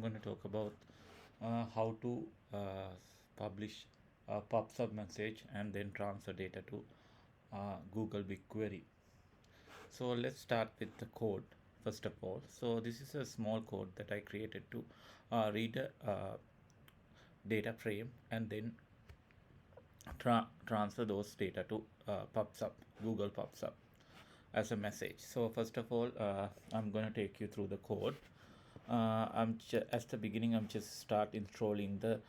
going to talk about how to publish a pub/sub message and then transfer data to Google BigQuery. So let's start with the code first of all. So this is a small code that I created to read a data frame and then transfer those data to pub/sub, Google pub/sub as a message. So first of all, I'm going to take you through the code. At the beginning, I'm just start installing the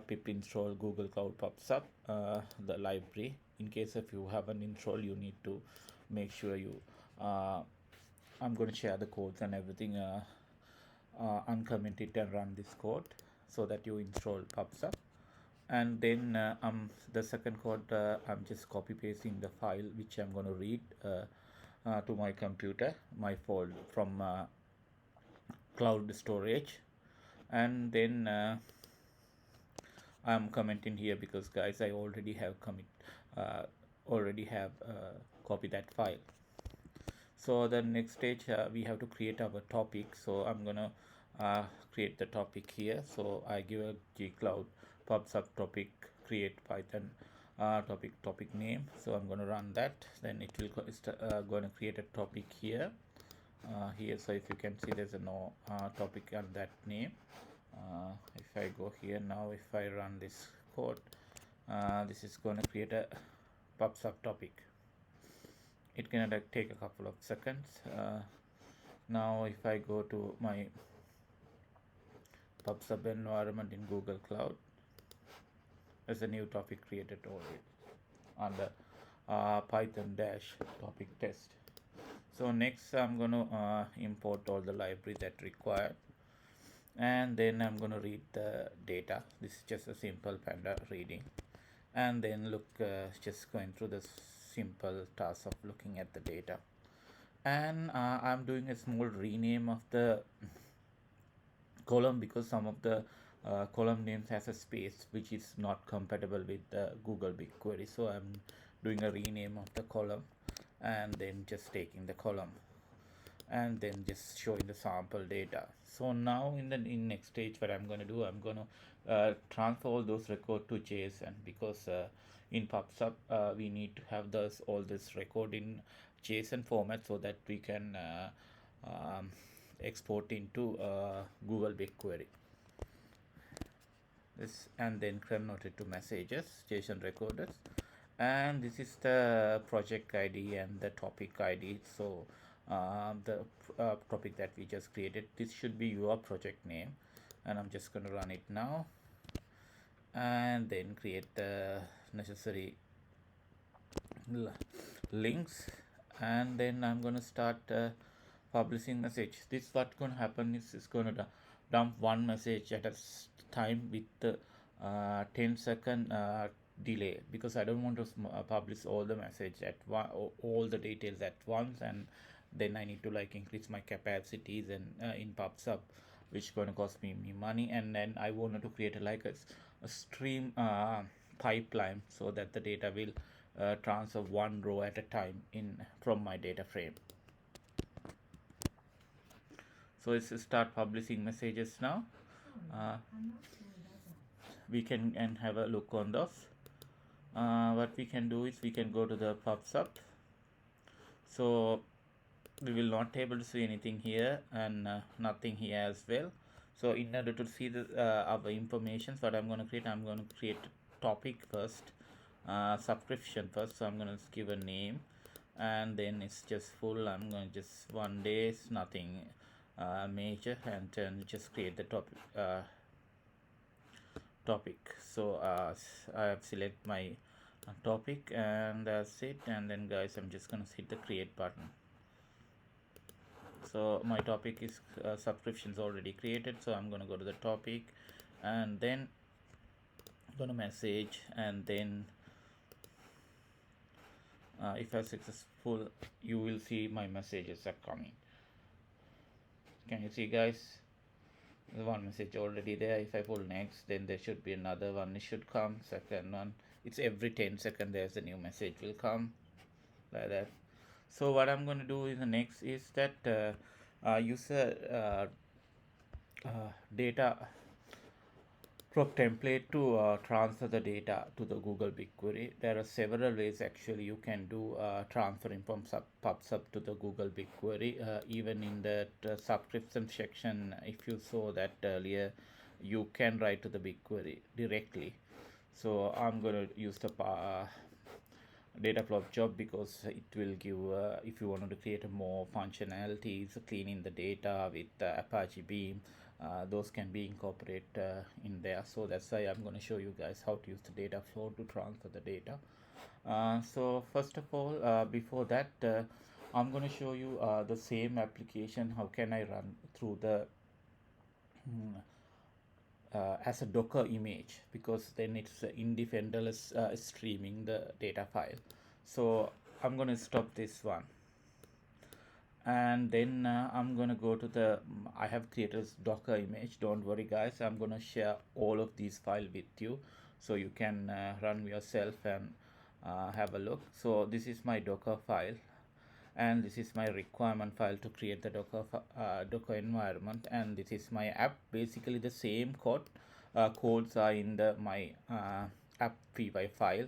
pip install Google Cloud pub/sub, the library. In case if you haven't installed, you need to make sure you I'm going to share the codes and everything, uncomment it and run this code so that you install pub/sub. And then the second code, I'm just copy pasting the file which I'm going to read to my computer, my folder from cloud storage. And then I'm commenting here because guys, I already have copied that file. So the next stage, we have to create our topic. So I'm gonna create the topic here. So I give a gcloud pub/sub topic create Python topic name. So I'm going to run that. Then it will going to create a topic here. So if you can see, there's no topic on that name. If I go here now, if I run this code, this is going to create a pub/sub topic. It can take a couple of seconds. Now if I go to my pub/sub environment in Google Cloud, there's a new topic created already under Python dash topic test. So next I'm going to import all the library that required, and then I'm going to read the data. This is just a simple panda reading, and then look, just going through the simple task of looking at the data. And I'm doing a small rename of the column because some of the column names has a space which is not compatible with the Google BigQuery. So I'm doing a rename of the column and then just taking the column and then just showing the sample data. So now in next stage, what I'm going to do, I'm going to transfer all those record to JSON, because in pub/sub we need to have all this record in JSON format so that we can export into Google BigQuery. This, and then convert it to messages, JSON recorders. And this is the project ID and the topic ID. So the topic that we just created, this should be your project name, and I'm just going to run it now and then create the necessary links, and then I'm going to start publishing message. This what's going to happen is it's going to dump one message at a time with the 10-second delay, because I don't want to publish all the message at all the details at once, and then I need to increase my capacities and in pub/sub, which going to cost me money. And then I wanted to create a stream pipeline so that the data will transfer one row at a time from my data frame. So let's start publishing messages now. We can and have a look on those. What we can do is we can go to the pub/sub. So we will not able to see anything here and nothing here as well. So in order to see the our information, what I'm going to create topic first, subscription first. So I'm going to give a name, and then it's just full. I'm going to just 1 day, nothing major, and then just create the topic. So I have select my topic, and that's it. And then guys, I'm just going to hit the create button. So my topic is subscriptions already created. So I'm going to go to the topic, and then go to message, and then if I successful, you will see my messages are coming. Can you see, guys? There's one message already there. If I pull next, then there should be another one. It should come. Second one, it's every 10 seconds there's a new message will come, like that. So what I'm going to do in the next is that use a data prop template to transfer the data to the Google BigQuery. There are several ways actually you can do transferring from PubSub to the Google BigQuery. Even in that subscription section, if you saw that earlier, you can write to the BigQuery directly. So I'm going to use the data plot job because it will give if you wanted to create a more functionalities, cleaning the data with Apache Beam, those can be incorporated in there. So that's why I'm going to show you guys how to use the data flow to transfer the data. So first of all, before that, I'm going to show you the same application. How can I run through the as a Docker image, because then it's independently streaming the data file. So I'm going to stop this one, and then I'm going to go to the I have created a Docker image. Don't worry guys, I'm going to share all of these files with you so you can run yourself and have a look. So this is my Docker file, and this is my requirement file to create the Docker environment, and this is my app. Basically the same codes are in the my app py file.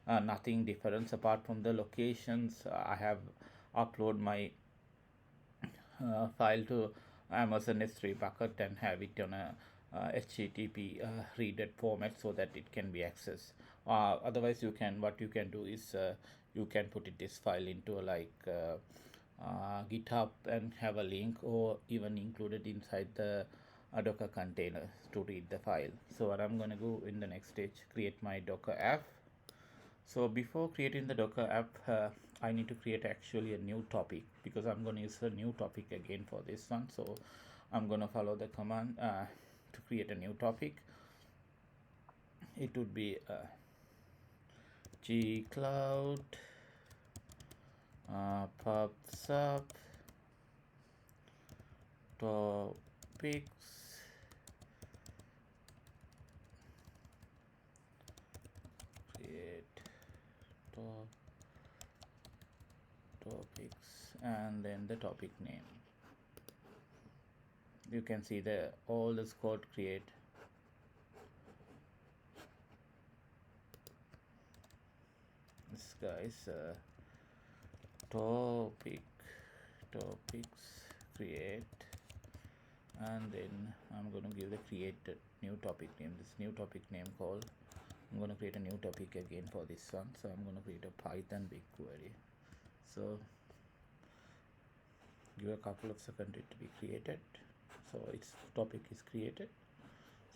Nothing different apart from the locations. I have upload my file to Amazon S3 bucket and have it on a HTTP read format so that it can be accessed. Otherwise, what you can do is you can put this file into like GitHub and have a link, or even include it inside the Docker container to read the file. So what I'm going to go in the next stage, create my Docker app. So before creating the Docker app, I need to create actually a new topic, because I'm going to use a new topic again for this one. So I'm going to follow the command to create a new topic. It would be gcloud pubsub topics create topics, and then the topic name. You can see the all this code create. This guys topics create, and then I'm going to give the create new topic name. This new topic name called, I'm going to create a new topic again for this one. So I'm going to create a Python BigQuery. So give a couple of seconds it to be created. So its topic is created.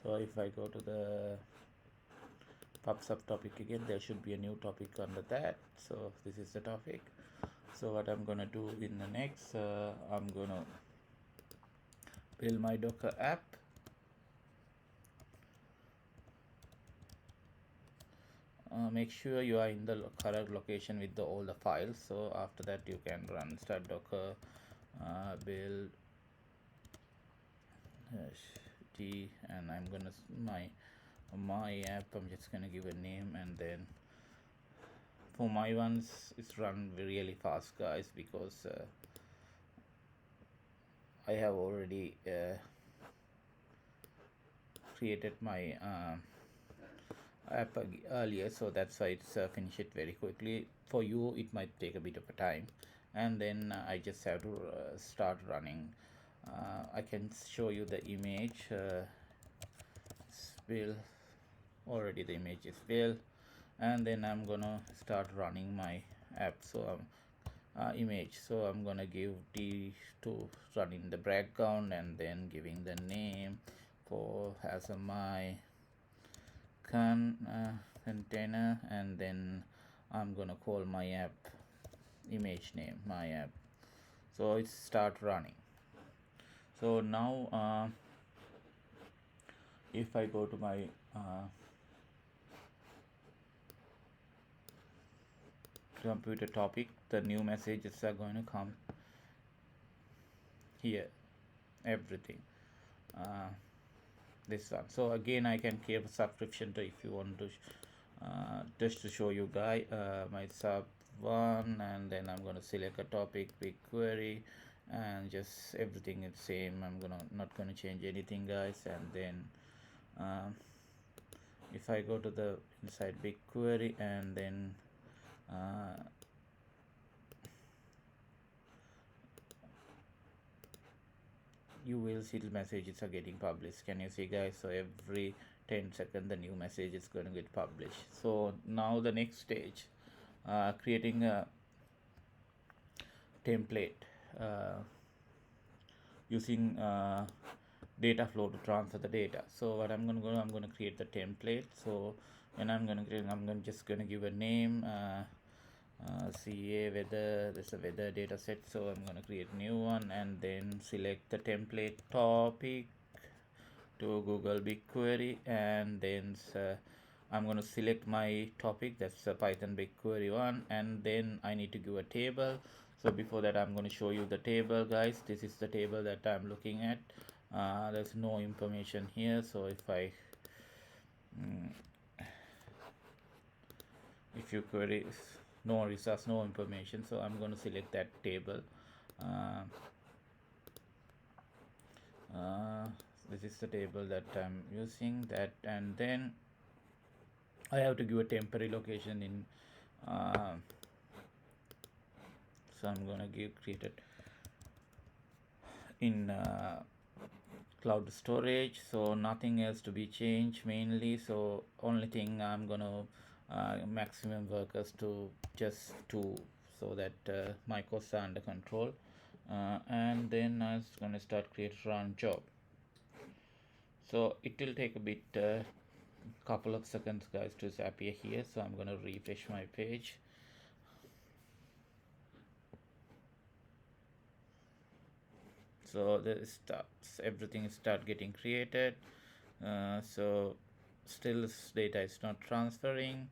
So if I go to the PubSub topic again, there should be a new topic under that. So this is the topic. So what I'm gonna do in the next, I'm gonna build my Docker app. Make sure you are in the correct location with all the files. So after that you can run start Docker build and I'm gonna my app, I'm just gonna give a name, and then for my ones it's run really fast guys, because I have already created my app earlier, so that's why it's finish it very quickly. For you it might take a bit of a time, and then I just have to start running. I can show you the image. Build, already the image is built, and then I'm gonna start running my app. So image, so I'm gonna give D to run in the background, and then giving the name for as a my container, and then I'm gonna call my app image name my app. So it start running. So now if I go to my computer topic, the new messages are going to come here, everything this one. So again I can create a subscription to, if you want to just to show you guys my sub one, and then I'm going to select a topic BigQuery, and just everything is same. I'm not gonna change anything, guys. And then if I go to the inside BigQuery, and then uh, you will see the messages are getting published. Can you see, guys? So every 10 seconds the new message is going to get published. So now the next stage, creating a template using data flow to transfer the data. So what I'm going to do, I'm going to create the template. So when I'm going to create, just going to give a name, CA weather. There's a weather data set, so I'm going to create a new one, and then select the template topic to Google BigQuery, and then I'm going to select my topic, that's the Python BigQuery one, and then I need to give a table. So before that, I'm going to show you the table, guys. This is the table that I'm looking at. There's no information here, so if you query no results, no information, so I'm going to select that table. uh, uh, this is the table that I'm using, that, and then I have to give a temporary location in so I'm gonna create it in cloud storage, so nothing else to be changed mainly. So only thing I'm gonna maximum workers to just 2, so that my costs are under control. And then I'm gonna start create run job. So it will take a bit couple of seconds, guys, to appear here. So I'm gonna refresh my page. So this starts, everything start getting created. So still this data is not transferring.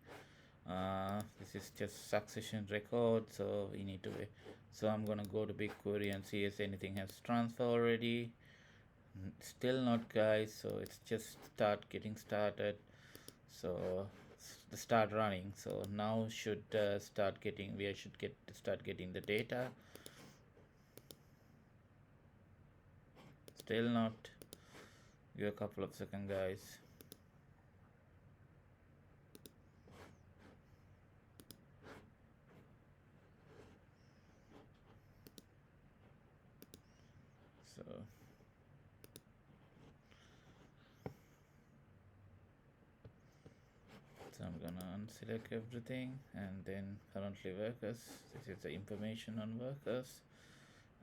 This is just succession record, so we need to wait. So I'm gonna go to BigQuery and see if anything has transferred already. Still not, guys. So it's just getting started. So start running. So now should start getting, we should start getting the data. Still not. Give a couple of seconds, guys. So I'm gonna unselect everything, and then currently workers, this is the information on workers,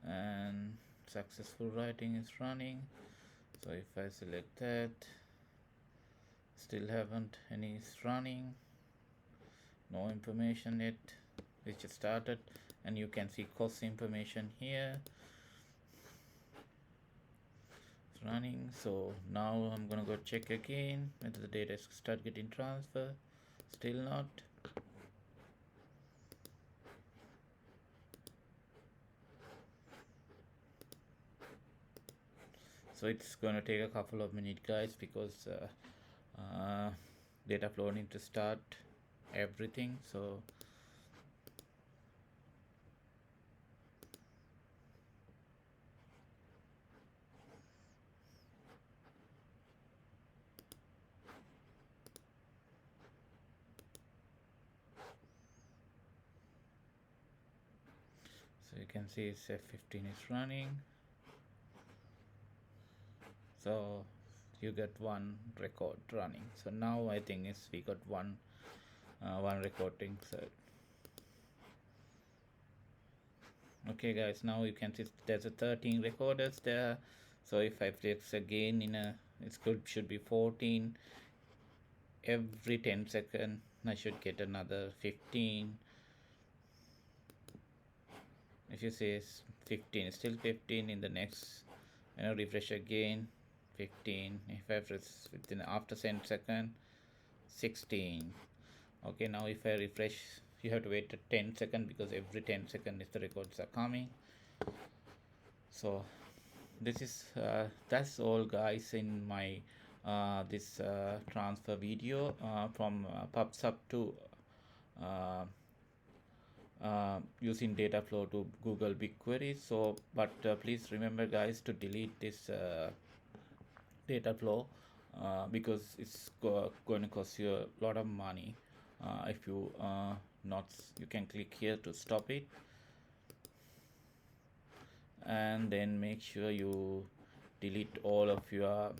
and successful writing is running. So if I select that, still haven't any is running, no information yet. It just started, and you can see cost information here. It's running. So now I'm gonna go check again whether the data start getting transferred. Still not. So it's going to take a couple of minutes, guys, because data flow need to start everything. So you can see it's F15 is running. So you get one record running. So now I think we got one recording. So okay, guys, now you can see there's a 13 recorders there. So if I flex again should be 14. Every 10 seconds I should get another 15. If you say it's 15, still 15 in the next, refresh again, 15. If I press within after 10 seconds, 16. Okay, now if I refresh, you have to wait 10 seconds, because every 10 seconds the records are coming. So this is that's all, guys, in my this transfer video from PubSub to using data flow to Google BigQuery. So, but please remember, guys, to delete this data flow because it's going to cost you a lot of money. If you not, you can click here to stop it, and then make sure you delete all of your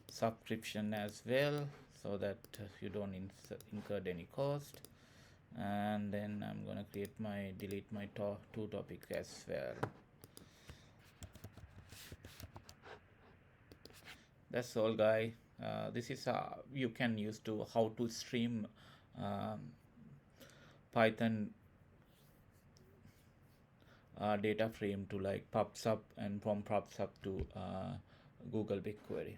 subscription as well, so that you don't incur any cost. And then I'm gonna delete my two topic as well. That's all, guy. This is you can use to how to stream Python data frame to like PubSub, and from PubSub to Google BigQuery.